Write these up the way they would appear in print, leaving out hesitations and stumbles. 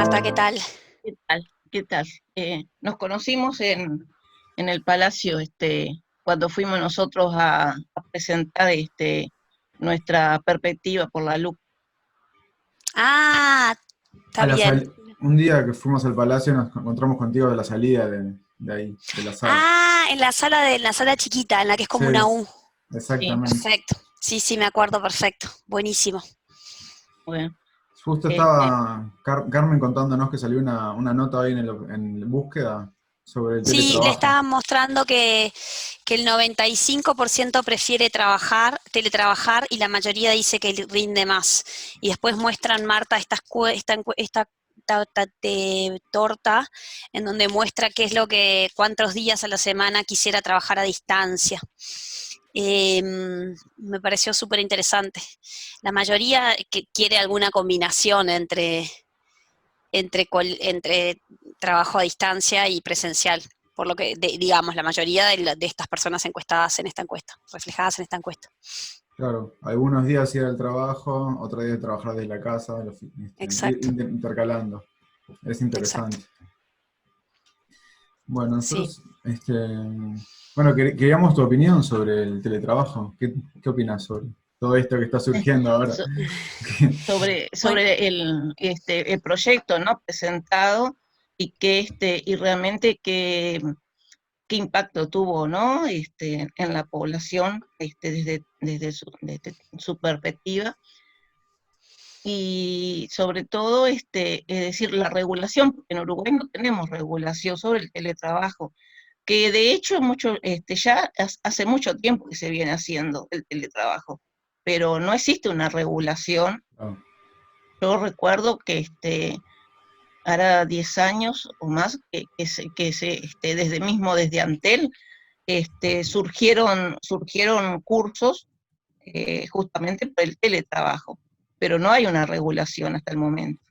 Marta, ¿qué tal? ¿Qué tal? ¿Qué tal? Nos conocimos en el Palacio, cuando fuimos nosotros a presentar nuestra perspectiva por la luz. Ah, está bien. Un día que fuimos al palacio nos encontramos contigo de la salida de ahí, de la sala. Ah, en la sala chiquita, en la que es Sí, como una U. Sí, exactamente. Perfecto. Sí, sí, me acuerdo, perfecto. Buenísimo. bueno, Justo este, estaba Carmen contándonos que salió una nota ahí en búsqueda sobre el Sí, le teletrabajo. estaba mostrando que el 95% prefiere teletrabajar, y la mayoría dice que rinde más. Y después muestran, Marta, esta torta en donde muestra cuántos días a la semana quisiera trabajar a distancia. Me pareció súper interesante. La mayoría que quiere alguna combinación entre trabajo a distancia y presencial, por lo que, digamos, la mayoría de estas personas encuestadas en esta encuesta, reflejadas en esta encuesta. Claro, algunos días ir al trabajo, otros días trabajar desde la casa, ir Exacto, intercalando. Es exacto. interesante. Bueno, Sí. nosotros, bueno, queríamos tu opinión sobre el teletrabajo. ¿Qué opinas sobre todo esto que está surgiendo ahora? so- Bueno, sobre el proyecto, ¿no? Presentado y realmente qué impacto tuvo, ¿no? En la población, desde su perspectiva. Y sobre todo, es decir, la regulación, porque en Uruguay no tenemos regulación sobre el teletrabajo, que de hecho ya hace mucho tiempo que se viene haciendo el teletrabajo, pero no existe una regulación. Ah, Yo recuerdo que hará 10 años o más que desde Antel, surgieron cursos justamente por el teletrabajo, pero no hay una regulación hasta el momento.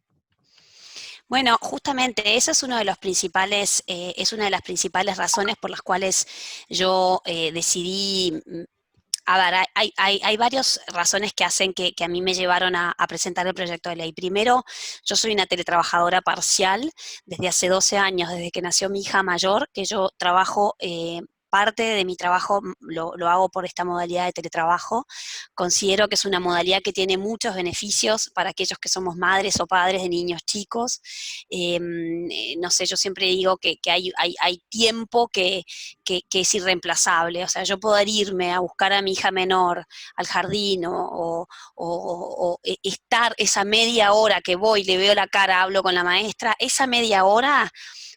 bueno, justamente ese es es una de las principales razones por las cuales yo decidí. A ver, hay varias razones que hacen que a mí me llevaron a presentar el proyecto de ley. Primero, yo soy una teletrabajadora parcial desde hace 12 años, desde que nació mi hija mayor, que yo trabajo, parte de mi trabajo lo hago por esta modalidad de teletrabajo. Considero que es una modalidad que tiene muchos beneficios para aquellos que somos madres o padres de niños chicos. No sé, yo siempre digo que hay tiempo que es irreemplazable. O sea, yo poder irme a buscar a mi hija menor al jardín o estar esa media hora que voy, le veo la cara, hablo con la maestra, esa media hora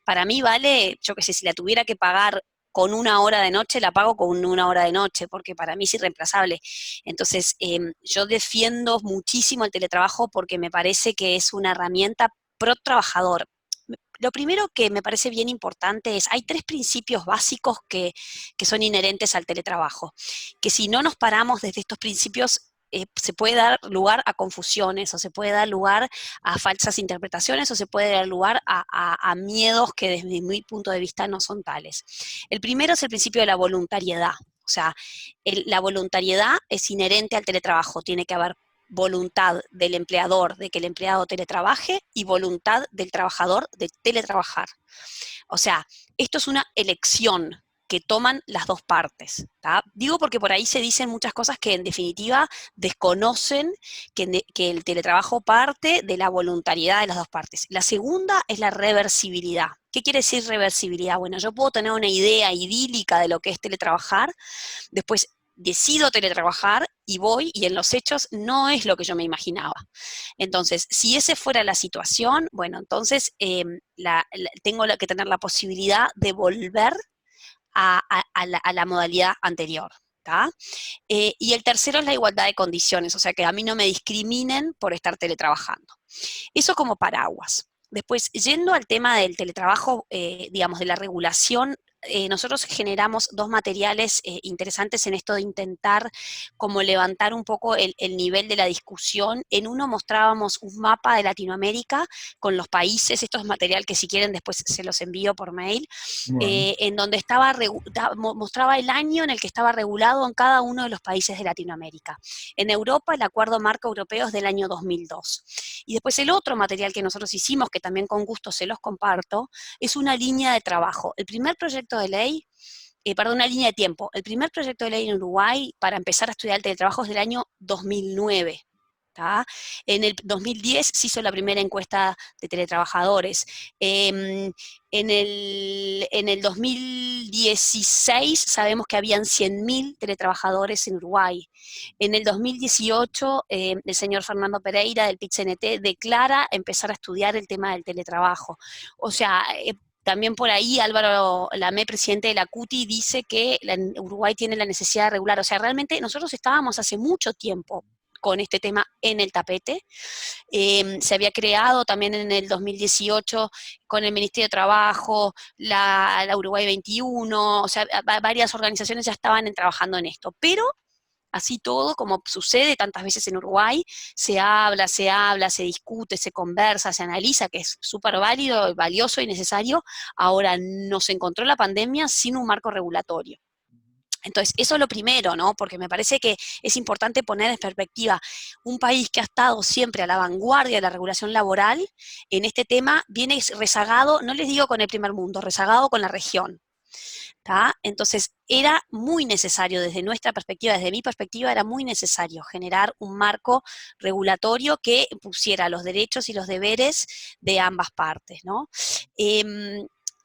para mí vale, yo qué sé, si la tuviera que pagar con una hora de noche, la pago con una hora de noche, porque para mí es irreemplazable. Entonces, yo defiendo muchísimo el teletrabajo porque me parece que es una herramienta pro trabajador. Lo primero que me parece bien importante es, hay tres principios básicos que son inherentes al teletrabajo, que si no nos paramos desde estos principios, se puede dar lugar a confusiones, o se puede dar lugar a falsas interpretaciones, o se puede dar lugar a miedos que desde mi punto de vista no son tales. El primero es el principio de la voluntariedad. O sea, la voluntariedad es inherente al teletrabajo, tiene que haber voluntad del empleador de que el empleado teletrabaje y voluntad del trabajador de teletrabajar. O sea, esto es una elección que toman las dos partes. ¿Tá? Digo porque por ahí se dicen muchas cosas que en definitiva desconocen que el teletrabajo parte de la voluntariedad de las dos partes. La segunda es la reversibilidad. ¿Qué quiere decir reversibilidad? Bueno, yo puedo tener una idea idílica de lo que es teletrabajar, después decido teletrabajar y voy y en los hechos no es lo que yo me imaginaba. Entonces, si esa fuera la situación, bueno, entonces tengo que tener la posibilidad de volver a la modalidad anterior. Y el tercero es la igualdad de condiciones, o sea, que a mí no me discriminen por estar teletrabajando. Eso como paraguas. Después, yendo al tema del teletrabajo, digamos, de la regulación nosotros generamos dos materiales interesantes en esto de intentar como levantar un poco el nivel de la discusión. En uno mostrábamos un mapa de Latinoamérica con los países, esto es material que si quieren después se los envío por mail, Bueno, en donde estaba mostraba el año en el que estaba regulado en cada uno de los países de Latinoamérica. En Europa el Acuerdo Marco Europeo es del año 2002. Y después el otro material que nosotros hicimos, que también con gusto se los comparto, es una línea de trabajo. El primer proyecto de ley, perdón, una línea de tiempo. El primer proyecto de ley en Uruguay para empezar a estudiar el teletrabajo es del año 2009. ¿tá? En el 2010 se hizo la primera encuesta de teletrabajadores. En el 2016 sabemos que habían 100.000 teletrabajadores en Uruguay. En el 2018 el señor Fernando Pereira del PIT-CNT declara empezar a estudiar el tema del teletrabajo. O sea, también por ahí Álvaro Lamé, presidente de la CUTI, dice que Uruguay tiene la necesidad de regular. O sea, realmente nosotros estábamos hace mucho tiempo con este tema en el tapete. Se había creado también en el 2018 con el Ministerio de Trabajo, la Uruguay 21, o sea, varias organizaciones ya estaban trabajando en esto. Pero así todo, como sucede tantas veces en Uruguay, se habla, se discute, se conversa, se analiza, que es súper válido, valioso y necesario. Ahora nos encontró la pandemia sin un marco regulatorio. Entonces, eso es lo primero, ¿no? Porque me parece que es importante poner en perspectiva un país que ha estado siempre a la vanguardia de la regulación laboral, en este tema viene rezagado, no les digo con el primer mundo, rezagado con la región. ¿tá? Entonces, era muy necesario desde nuestra perspectiva, desde mi perspectiva, era muy necesario generar un marco regulatorio que pusiera los derechos y los deberes de ambas partes, ¿no?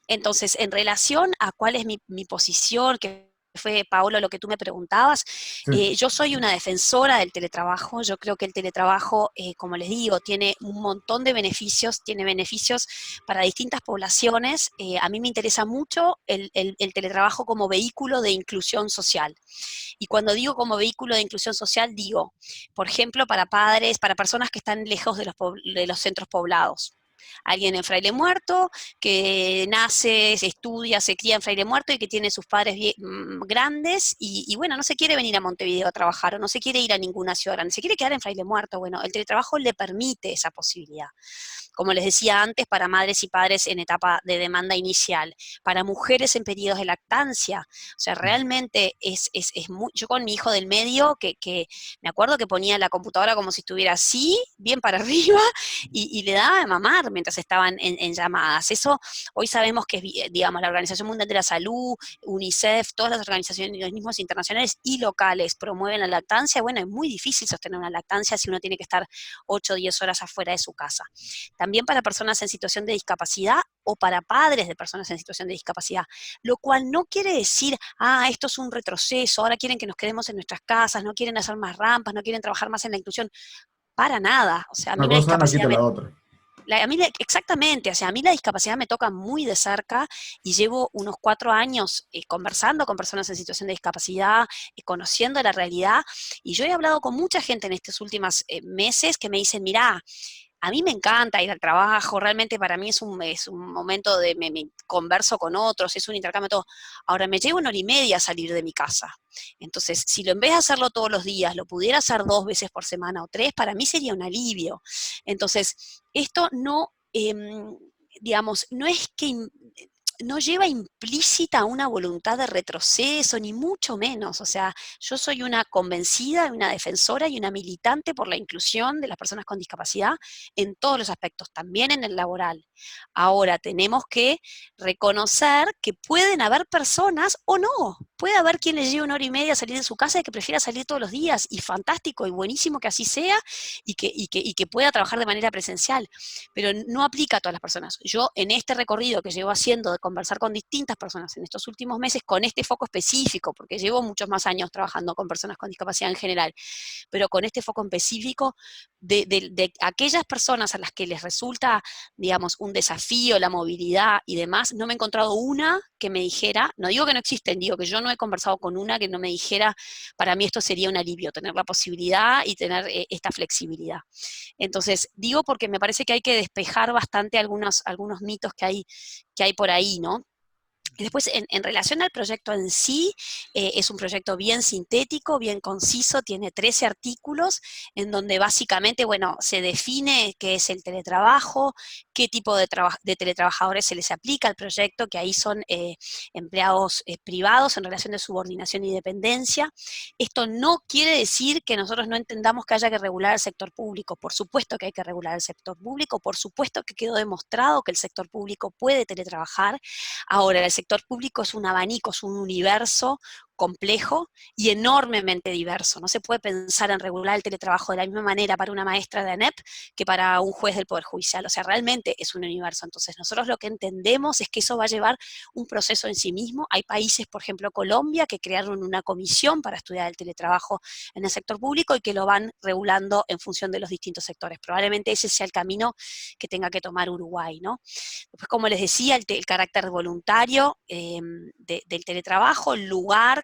Entonces, en relación a cuál es mi posición, que fue, Paolo, lo que tú me preguntabas, sí. yo soy una defensora del teletrabajo. Yo creo que el teletrabajo, como les digo, tiene un montón de beneficios, tiene beneficios para distintas poblaciones. A mí me interesa mucho el teletrabajo como vehículo de inclusión social. Y cuando digo como vehículo de inclusión social, digo, por ejemplo, para padres, para personas que están lejos de los centros poblados. Alguien en Fraile Muerto, que nace, se estudia, se cría en Fraile Muerto y que tiene sus padres grandes y bueno, no se quiere venir a Montevideo a trabajar o no se quiere ir a ninguna ciudad grande, se quiere quedar en Fraile Muerto. Bueno, el teletrabajo le permite esa posibilidad. Como les decía antes, para madres y padres en etapa de demanda inicial, para mujeres en periodos de lactancia. O sea, realmente es muy... Yo con mi hijo del medio, que me acuerdo que ponía la computadora como si estuviera así, bien para arriba, y le daba de mamar mientras estaban en llamadas. Eso hoy sabemos que, digamos, la Organización Mundial de la Salud, UNICEF, todas las organizaciones y organismos internacionales y locales promueven la lactancia. Bueno, es muy difícil sostener una lactancia si uno tiene que estar 8 o 10 horas afuera de su casa. También para personas en situación de discapacidad o para padres de personas en situación de discapacidad, lo cual no quiere decir, esto es un retroceso, ahora quieren que nos quedemos en nuestras casas, no quieren hacer más rampas, no quieren trabajar más en la inclusión, para nada. O sea, a mí Una la cosa no discapacidad quita la otra. exactamente, o sea, a mí la discapacidad me toca muy de cerca y llevo unos 4 años conversando con personas en situación de discapacidad, conociendo la realidad, y yo he hablado con mucha gente en estos últimos meses que me dicen, mirá, a mí me encanta ir al trabajo, realmente para mí es un momento de me converso con otros, es un intercambio todo. Ahora me llevo 1 hora y media a salir de mi casa. Entonces, si lo en vez de hacerlo todos los días, lo pudiera hacer 2 veces por semana o 3, para mí sería un alivio. Entonces, esto no, digamos, no es que no lleva implícita una voluntad de retroceso, ni mucho menos. O sea, yo soy una convencida, una defensora y una militante por la inclusión de las personas con discapacidad en todos los aspectos, también en el laboral. Ahora, tenemos que reconocer que pueden haber personas, o no, puede haber quien le lleve 1 hora y media a salir de su casa y que prefiera salir todos los días, y fantástico y buenísimo que así sea, y que pueda trabajar de manera presencial, pero no aplica a todas las personas. Yo, en este recorrido que llevo haciendo de conversar con distintas personas en estos últimos meses, con este foco específico, porque llevo muchos más años trabajando con personas con discapacidad en general, pero con este foco en específico, de aquellas personas a las que les resulta, digamos, un desafío la movilidad y demás, no me he encontrado una que me dijera, no digo que no existen, digo que yo no he conversado con una que no me dijera, para mí esto sería un alivio, tener la posibilidad y tener esta flexibilidad. Entonces, digo porque me parece que hay que despejar bastante algunos mitos que hay por ahí, ¿no? Y después, en relación al proyecto en sí, es un proyecto bien sintético, bien conciso, tiene 13 artículos, en donde básicamente, bueno, se define qué es el teletrabajo, qué tipo de teletrabajadores se les aplica al proyecto, que ahí son empleados privados en relación de subordinación y dependencia. Esto no quiere decir que nosotros no entendamos que haya que regular el sector público. Por supuesto que hay que regular el sector público, por supuesto que quedó demostrado que el sector público puede teletrabajar. Ahora, el sector público es un abanico, es un universo complejo y enormemente diverso. No se puede pensar en regular el teletrabajo de la misma manera para una maestra de ANEP que para un juez del Poder Judicial. O sea, realmente es un universo. Entonces, nosotros lo que entendemos es que eso va a llevar un proceso en sí mismo. Hay países, por ejemplo, Colombia, que crearon una comisión para estudiar el teletrabajo en el sector público y que lo van regulando en función de los distintos sectores. Probablemente ese sea el camino que tenga que tomar Uruguay, ¿no? Después, como les decía, el carácter voluntario del teletrabajo, el lugar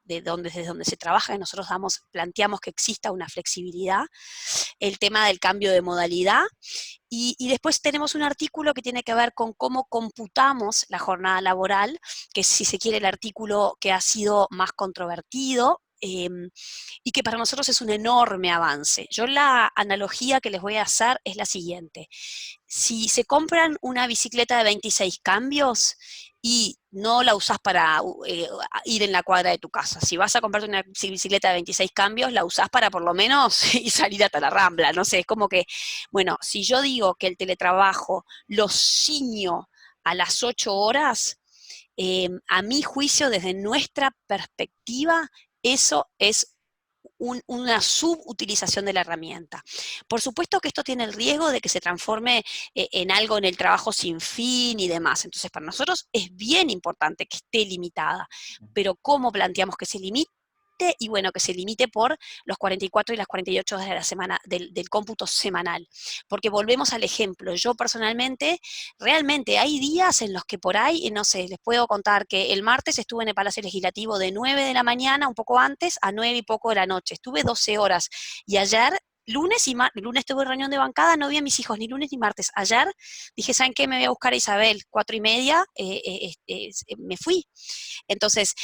desde donde se trabaja, nosotros planteamos que exista una flexibilidad, el tema del cambio de modalidad, y después tenemos un artículo que tiene que ver con cómo computamos la jornada laboral, que es, si se quiere, el artículo que ha sido más controvertido, y que para nosotros es un enorme avance. Yo la analogía que les voy a hacer es la siguiente. Si se compran una bicicleta de 26 cambios y no la usás para ir en la cuadra de tu casa, si vas a comprarte una bicicleta de 26 cambios, la usás para por lo menos y salir hasta la Rambla, no sé, es como que, bueno, si yo digo que el teletrabajo lo ciño a las 8 horas, a mi juicio, desde nuestra perspectiva, eso es una subutilización de la herramienta. Por supuesto que esto tiene el riesgo de que se transforme en algo en el trabajo sin fin y demás. Entonces, para nosotros es bien importante que esté limitada, pero ¿cómo planteamos que se limite? Y bueno, que se limite por los 44 y las 48 horas de la semana, del cómputo semanal. Porque volvemos al ejemplo, yo personalmente, realmente hay días en los que por ahí, no sé, les puedo contar que el martes estuve en el Palacio Legislativo de 9 de la mañana, un poco antes, a 9 y poco de la noche. Estuve 12 horas. Y ayer, lunes tuve reunión de bancada, no vi a mis hijos ni lunes ni martes. Ayer dije, ¿saben qué? Me voy a buscar a Isabel, 4:30, me fui. Entonces,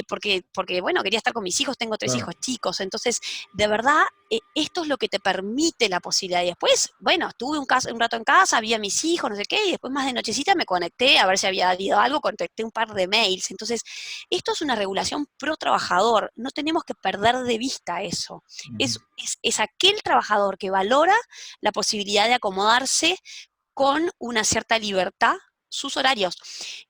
porque, bueno, quería estar con mis hijos, tengo 3 Claro. hijos chicos, entonces, de verdad, esto es lo que te permite la posibilidad. Y después, bueno, estuve un rato en casa, vi a mis hijos, no sé qué, y después más de nochecita me conecté a ver si había habido algo, contacté un par de mails. Entonces, esto es una regulación pro trabajador, no tenemos que perder de vista eso. Es aquel trabajador que valora la posibilidad de acomodarse con una cierta libertad sus horarios.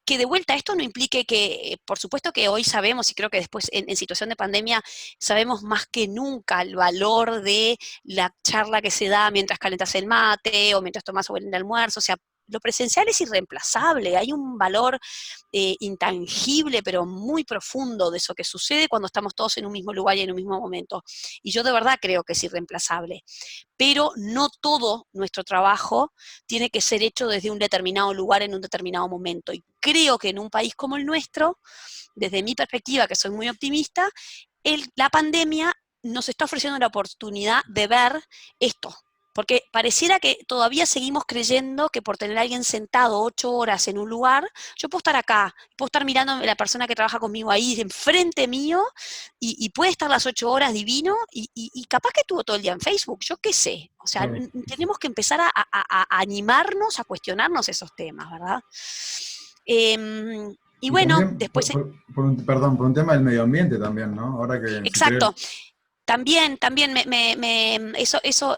Que de vuelta esto no implique que, por supuesto que hoy sabemos, y creo que después en situación de pandemia sabemos más que nunca el valor de la charla que se da mientras calentas el mate o mientras tomas el almuerzo, o sea, lo presencial es irreemplazable, hay un valor intangible pero muy profundo de eso que sucede cuando estamos todos en un mismo lugar y en un mismo momento. Y yo de verdad creo que es irreemplazable. Pero no todo nuestro trabajo tiene que ser hecho desde un determinado lugar en un determinado momento. Y creo que en un país como el nuestro, desde mi perspectiva, que soy muy optimista, la pandemia nos está ofreciendo la oportunidad de ver esto. Porque pareciera que todavía seguimos creyendo que por tener a alguien sentado 8 horas en un lugar, yo puedo estar acá, puedo estar mirando a la persona que trabaja conmigo ahí enfrente mío y puede estar las 8 horas divino y capaz que estuvo todo el día en Facebook, yo qué sé. O sea, Claro. tenemos que empezar a animarnos, a cuestionarnos esos temas, ¿verdad? Y Y bueno, también, después, perdón, por un tema del medio ambiente también, ¿no? Ahora que se exacto. También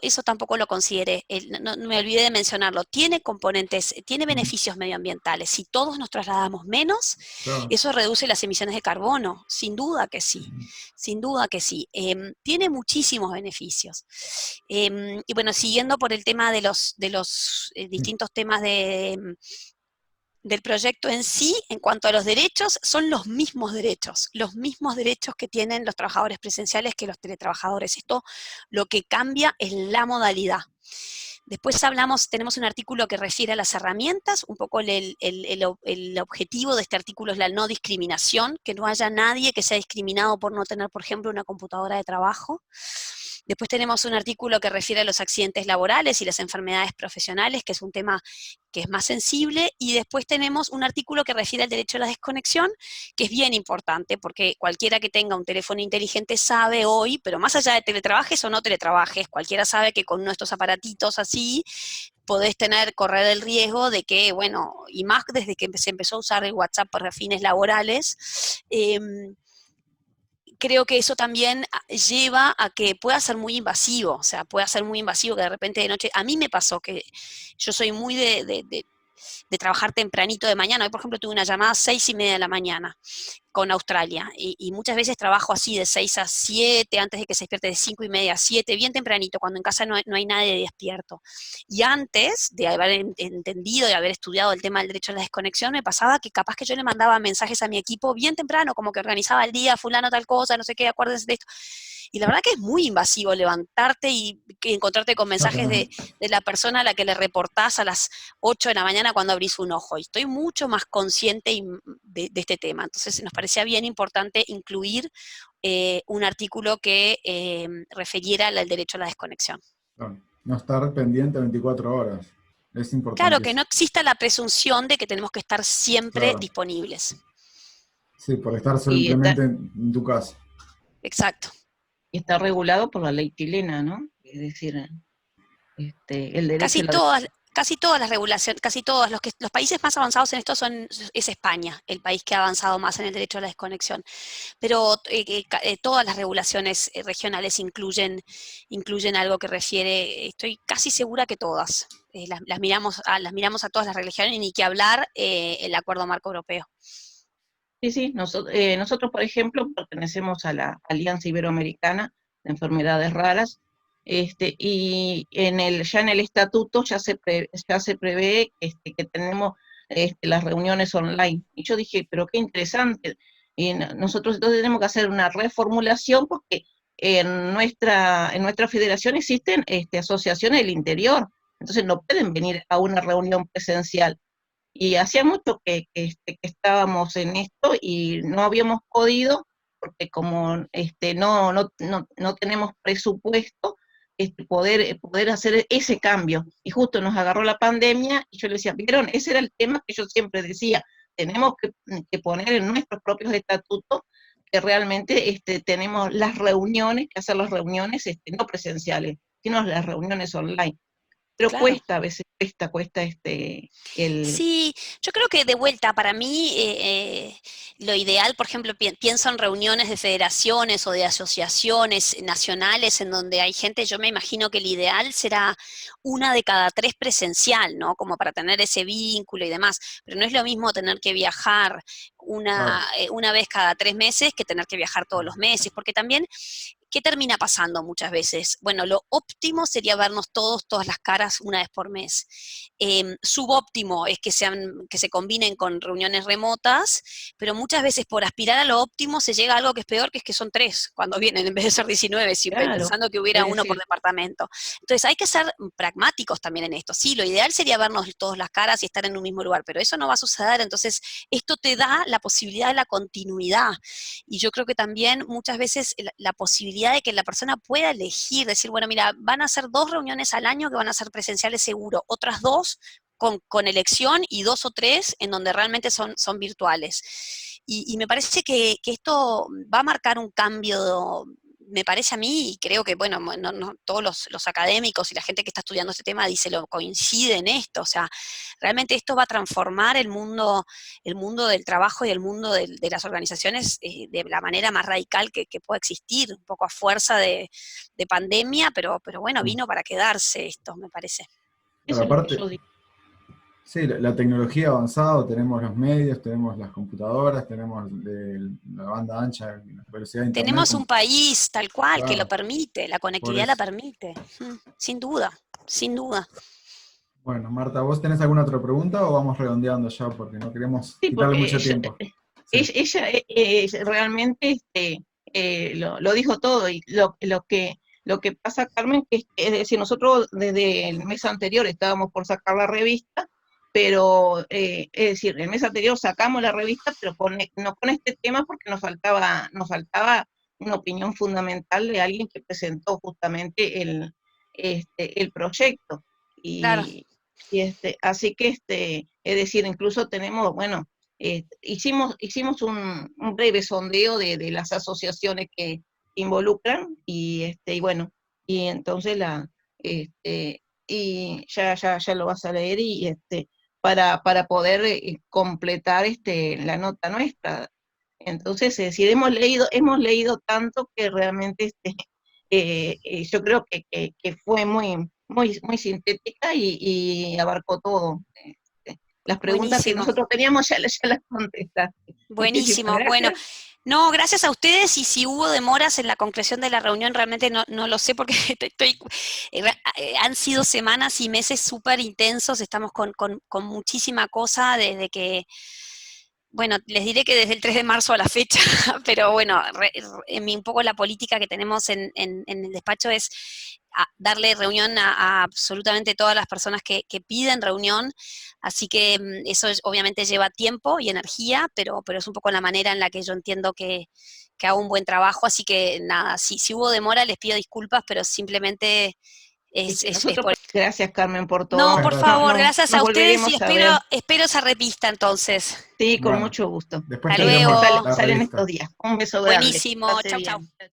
eso tampoco lo consideré, no me olvidé de mencionarlo, tiene componentes, tiene beneficios medioambientales. Si todos nos trasladamos menos, Claro. eso reduce las emisiones de carbono, sin duda que sí, sin duda que sí. Tiene muchísimos beneficios. Y bueno, siguiendo por el tema de los distintos temas del proyecto en sí, en cuanto a los derechos, son los mismos derechos que tienen los trabajadores presenciales que los teletrabajadores. Esto lo que cambia es la modalidad. Después tenemos un artículo que refiere a las herramientas, un poco el objetivo de este artículo es la no discriminación, que no haya nadie que sea discriminado por no tener, por ejemplo, una computadora de trabajo. Después tenemos un artículo que refiere a los accidentes laborales y las enfermedades profesionales, que es un tema que es más sensible, y después tenemos un artículo que refiere al derecho a la desconexión, que es bien importante, porque cualquiera que tenga un teléfono inteligente sabe hoy, pero más allá de teletrabajes o no teletrabajes, cualquiera sabe que con uno de estos aparatitos así, podés correr el riesgo de que, bueno, y más desde que se empezó a usar el WhatsApp para fines laborales, creo que eso también lleva a que pueda ser muy invasivo, o sea, pueda ser muy invasivo que de repente de noche, a mí me pasó que yo soy muy de trabajar tempranito de mañana. Hoy, por ejemplo, tuve una llamada a 6:30 de la mañana con Australia, y muchas veces trabajo así de 6 a 7, antes de que se despierte de 5:30 a 7, bien tempranito, cuando en casa no hay nadie despierto. Y antes de haber entendido, de haber estudiado el tema del derecho a la desconexión, me pasaba que capaz que yo le mandaba mensajes a mi equipo bien temprano, como que organizaba el día, fulano tal cosa, no sé qué, acuérdense de esto. Y la verdad que es muy invasivo levantarte y encontrarte con mensajes de la persona a la que le reportás a las 8 de la mañana cuando abrís un ojo. Y estoy mucho más consciente de este tema. Entonces nos parecía bien importante incluir un artículo que refiriera al derecho a la desconexión. Claro, no estar pendiente 24 horas. Es Claro, importante que eso. no exista la presunción de que tenemos que estar siempre Claro. disponibles. Sí, por estar Y está, simplemente en tu casa. Exacto. y está regulado por la ley chilena, ¿no? Es decir, el derecho a la... Casi todas las regulaciones, casi todos los países más avanzados en esto es España, el país que ha avanzado más en el derecho a la desconexión. Pero todas las regulaciones regionales incluyen algo que refiere, estoy casi segura que todas. Las miramos a todas las regiones, y ni que hablar el Acuerdo Marco Europeo. Sí, sí, nosotros, por ejemplo, pertenecemos a la Alianza Iberoamericana de Enfermedades Raras, y ya en el estatuto ya se prevé que tenemos las reuniones online. Y yo dije, pero qué interesante. Y nosotros entonces tenemos que hacer una reformulación porque en nuestra federación existen asociaciones del interior, entonces no pueden venir a una reunión presencial. Y hacía mucho que estábamos en esto y no habíamos podido, porque como no tenemos presupuesto, poder hacer ese cambio. Y justo nos agarró la pandemia y yo le decía, vieron, ese era el tema que yo siempre decía, tenemos que poner en nuestros propios estatutos que realmente tenemos las reuniones, que hacer las reuniones no presenciales, sino las reuniones online. Pero Claro. cuesta, a veces cuesta el... Sí, yo creo que de vuelta, para mí lo ideal, por ejemplo, pienso en reuniones de federaciones o de asociaciones nacionales en donde hay gente, yo me imagino que el ideal será una de cada 3 presencial, ¿no? Como para tener ese vínculo y demás, pero no es lo mismo tener que viajar Claro. una vez cada 3 meses que tener que viajar todos los meses, porque también ¿qué termina pasando muchas veces? Bueno, lo óptimo sería vernos todas las caras una vez por mes. Subóptimo es que se combinen con reuniones remotas, pero muchas veces por aspirar a lo óptimo se llega a algo que es peor, que es que son 3 cuando vienen en vez de ser 19, Claro, pensando que es hubiera uno por decir, departamento. Entonces hay que ser pragmáticos también en esto. Sí, lo ideal sería vernos todas las caras y estar en un mismo lugar, pero eso no va a suceder. Entonces esto te da la posibilidad de la continuidad. Y yo creo que también muchas veces la posibilidad de que la persona pueda elegir, decir, bueno, mira, van a ser 2 reuniones al año que van a ser presenciales seguro, otras 2 con elección y 2 o 3 en donde realmente son virtuales. Y me parece que esto va a marcar un cambio, me parece a mí, y creo que, bueno, todos los académicos y la gente que está estudiando este tema coincide en esto, o sea, realmente esto va a transformar el mundo del trabajo y el mundo de las organizaciones de la manera más radical que pueda existir, un poco a fuerza de pandemia, pero bueno, vino para quedarse esto, me parece. Pero eso es lo que yo aparte, digo. sí, la tecnología ha avanzado, tenemos los medios, tenemos las computadoras, tenemos la banda ancha, la velocidad de internet. Tenemos un país tal cual que lo Claro, permite, la por conectividad la eso. permite, sin duda, sin duda. Bueno, Marta, ¿vos tenés alguna otra pregunta o vamos redondeando ya? Porque no queremos Sí, quitarle porque mucho tiempo. Sí, ella realmente lo dijo todo, y lo que pasa, Carmen, que es decir, nosotros desde el mes anterior estábamos por sacar la revista, pero es decir, el mes anterior sacamos la revista, pero no con este tema porque nos faltaba una opinión fundamental de alguien que presentó justamente el proyecto. Claro. Así que, es decir, incluso tenemos, bueno, hicimos un breve sondeo de las asociaciones que involucran, y bueno, y entonces y ya lo vas a leer, para poder completar la nota nuestra. Entonces, es decir, hemos leído tanto que realmente yo creo que fue muy sintética y abarcó todo. Las preguntas que Buenísimo. nosotros teníamos ya las contestaste. Muchísimas Buenísimo, bueno, gracias. no, gracias a ustedes, y si hubo demoras en la concreción de la reunión, realmente no lo sé porque han sido semanas y meses súper intensos, estamos con muchísima cosa desde que, bueno, les diré que desde el 3 de marzo a la fecha, pero bueno, un poco la política que tenemos en el despacho es darle reunión a absolutamente todas las personas que piden reunión, así que eso obviamente lleva tiempo y energía, pero es un poco la manera en la que yo entiendo que hago un buen trabajo, así que nada, si hubo demora les pido disculpas, pero simplemente es por... Gracias, Carmen, por No, todo. Muchas por gracias. favor, gracias Nos a ustedes y volveremos a ver. espero se repista entonces. Sí, con Bueno, mucho gusto. después Hasta tendremos luego. la Salen revista. estos días. Un beso grande. Buenísimo, Pase chau, chau. bien.